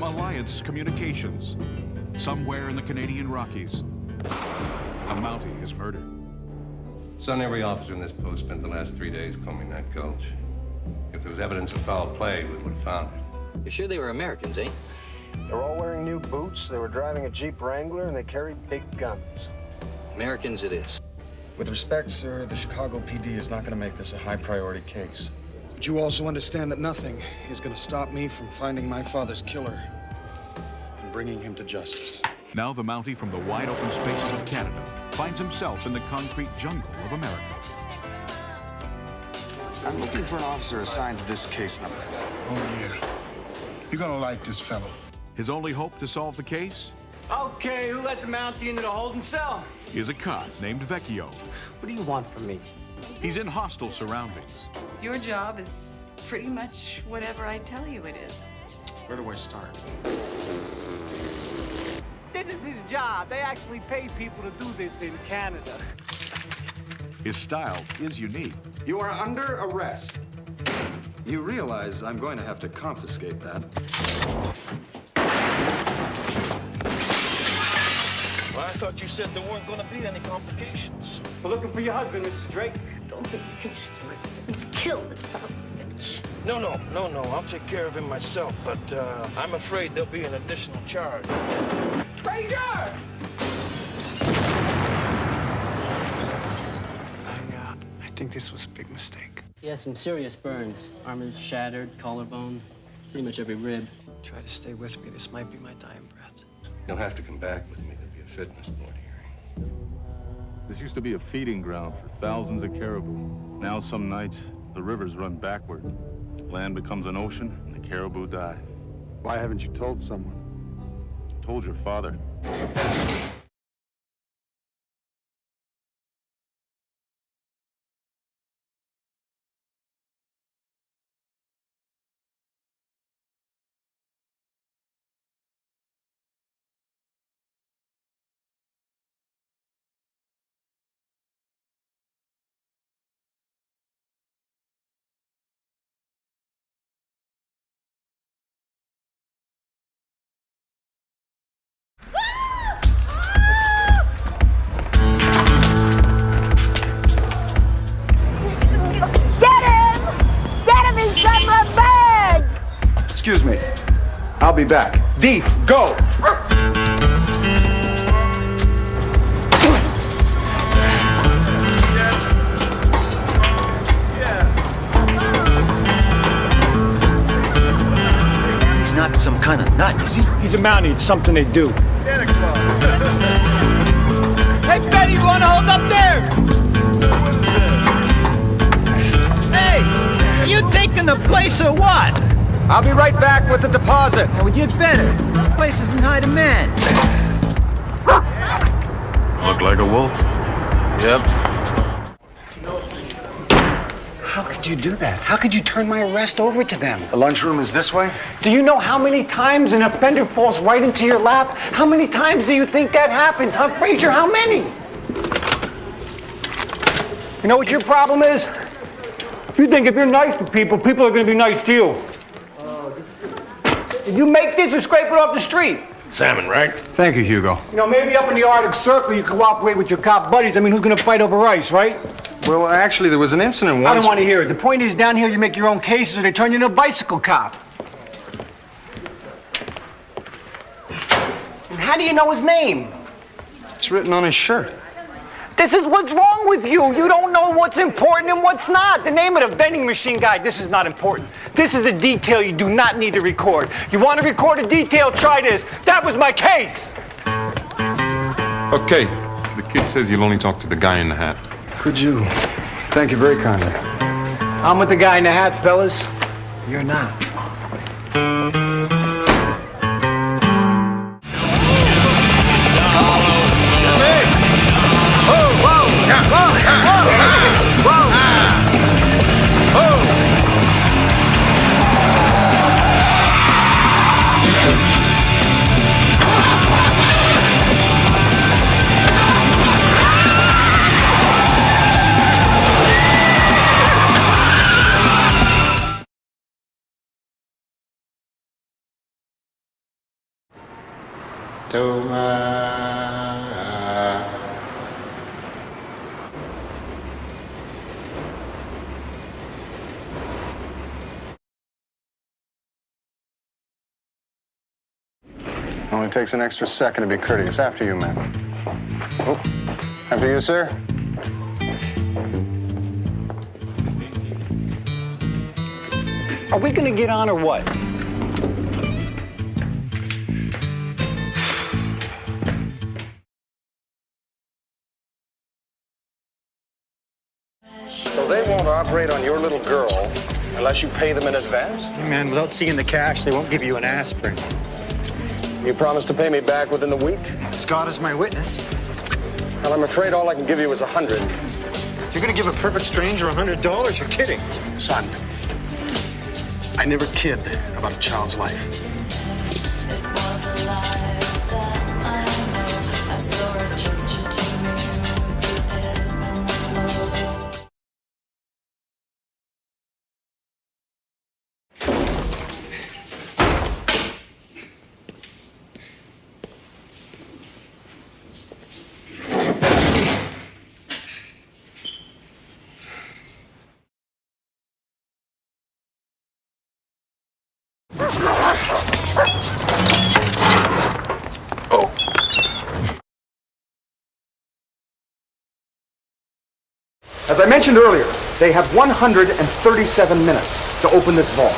from Alliance Communications. Somewhere in the Canadian Rockies, a mountie is murdered. Son, every officer in this post spent the last 3 days combing that gulch. If there was evidence of foul play, we would have found it. You're sure they were Americans, eh? They were all wearing new boots, they were driving a Jeep Wrangler, and they carried big guns. Americans it is. With respect, sir, the Chicago PD is not going to make this a high-priority case. But you also understand that nothing is going to stop me from finding my father's killer and bringing him to justice. Now the mountie from the wide-open spaces of Canada finds himself in the concrete jungle of America. I'm looking for an officer assigned to this case number. Oh, yeah. You're gonna like this fellow. His only hope to solve the case Okay, who let the mountie into the holding cell? is a cop named Vecchio. What do you want from me? He's in hostile surroundings. Your job is pretty much whatever I tell you it is. Where do I start? This is his job. They actually pay people to do this in Canada. His style is unique. You are under arrest. You realize I'm going to have to confiscate that. Well, I thought you said there weren't going to be any complications. We're looking for your husband, Mrs. Drake. Don't get used to it. Kill the son of a bitch. No. I'll take care of him myself, but I'm afraid there'll be an additional charge. Ranger! I think this was a big mistake. He has some serious burns. Arm is shattered, collarbone, pretty much every rib. Try to stay with me. This might be my dying breath. You'll have to come back with me. There'll be a fitness board hearing. This used to be a feeding ground for thousands of caribou. Now some nights, the rivers run backward. Land becomes an ocean, and the caribou die. Why haven't you told someone? Told your father. Excuse me. I'll be back. Deef, go! He's not some kind of nut, is he? He's a mountie. It's something they do. Hey, Betty, you want to hold up there? Hey, are you taking the place or what? I'll be right back with the deposit. Well, you'd better. The place is in high demand. Look like a wolf? Yep. How could you do that? How could you turn my arrest over to them? The lunchroom is this way? Do you know how many times an offender falls right into your lap? How many times do you think that happens? Huh, Frazier, how many? You know what your problem is? You think if you're nice to people, people are going to be nice to you. Did you make this or scrape it off the street? Salmon, right? Thank you, Hugo. You know, maybe up in the Arctic Circle you cooperate with your cop buddies. I mean, who's going to fight over ice, right? Well, actually, there was an incident once. I don't want to hear it. The point is, down here you make your own cases or they turn you into a bicycle cop. And how do you know his name? It's written on his shirt. This is what's wrong with you. You don't know what's important and what's not. The name of the vending machine guy, this is not important. This is a detail you do not need to record. You want to record a detail, try this. That was my case. Okay, the kid says you'll only talk to the guy in the hat. Could you? Thank you very kindly. I'm with the guy in the hat, fellas. You're not. Only takes an extra second to be courteous. After you, man. Oh, after you, sir. Are we gonna get on or what? So they won't operate on your little girl unless you pay them in advance? Hey man, without seeing the cash, they won't give you an aspirin. You promise to pay me back within the week? Scott is my witness. Well, I'm afraid all I can give you is 100. You're gonna give a perfect stranger $100? You're kidding. Son, I never kid about a child's life. As I mentioned earlier, they have 137 minutes to open this vault.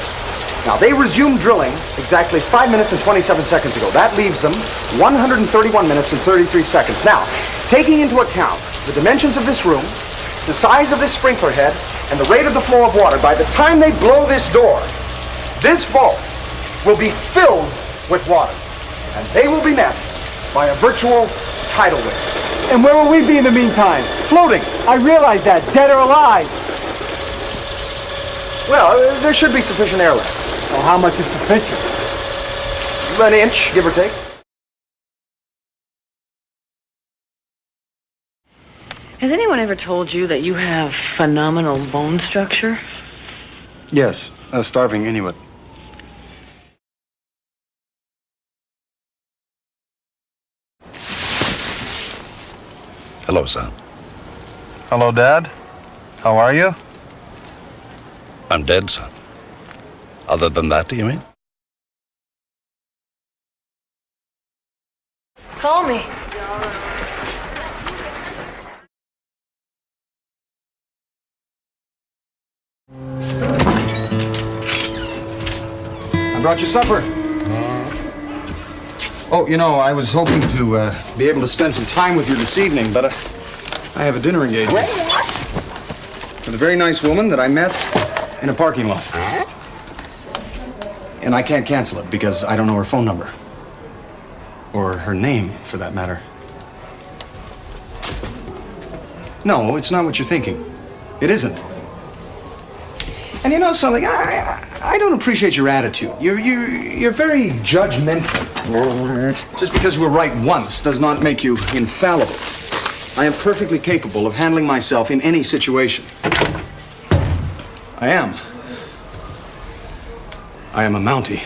Now, they resumed drilling exactly 5 minutes and 27 seconds ago. That leaves them 131 minutes and 33 seconds. Now, taking into account the dimensions of this room, the size of this sprinkler head, and the rate of the flow of water, by the time they blow this door, this vault will be filled with water. And they will be met by a virtual tidal wave. And where will we be in the meantime? Floating. I realize that, dead or alive. Well, there should be sufficient airlift. Well, how much is sufficient? An inch, give or take. Has anyone ever told you that you have phenomenal bone structure? Yes, a starving Inuit. Hello, son. Hello, Dad. How are you? I'm dead, son. Other than that, do you mean? Call me. I brought you supper. Oh, you know, I was hoping to be able to spend some time with you this evening, but I have a dinner engagement with a very nice woman that I met in a parking lot. And I can't cancel it because I don't know her phone number. Or her name, for that matter. No, it's not what you're thinking. It isn't. And you know something? I don't appreciate your attitude. You're very judgmental. Just because we're right once does not make you infallible. I am perfectly capable of handling myself in any situation. I am. I am a mountie.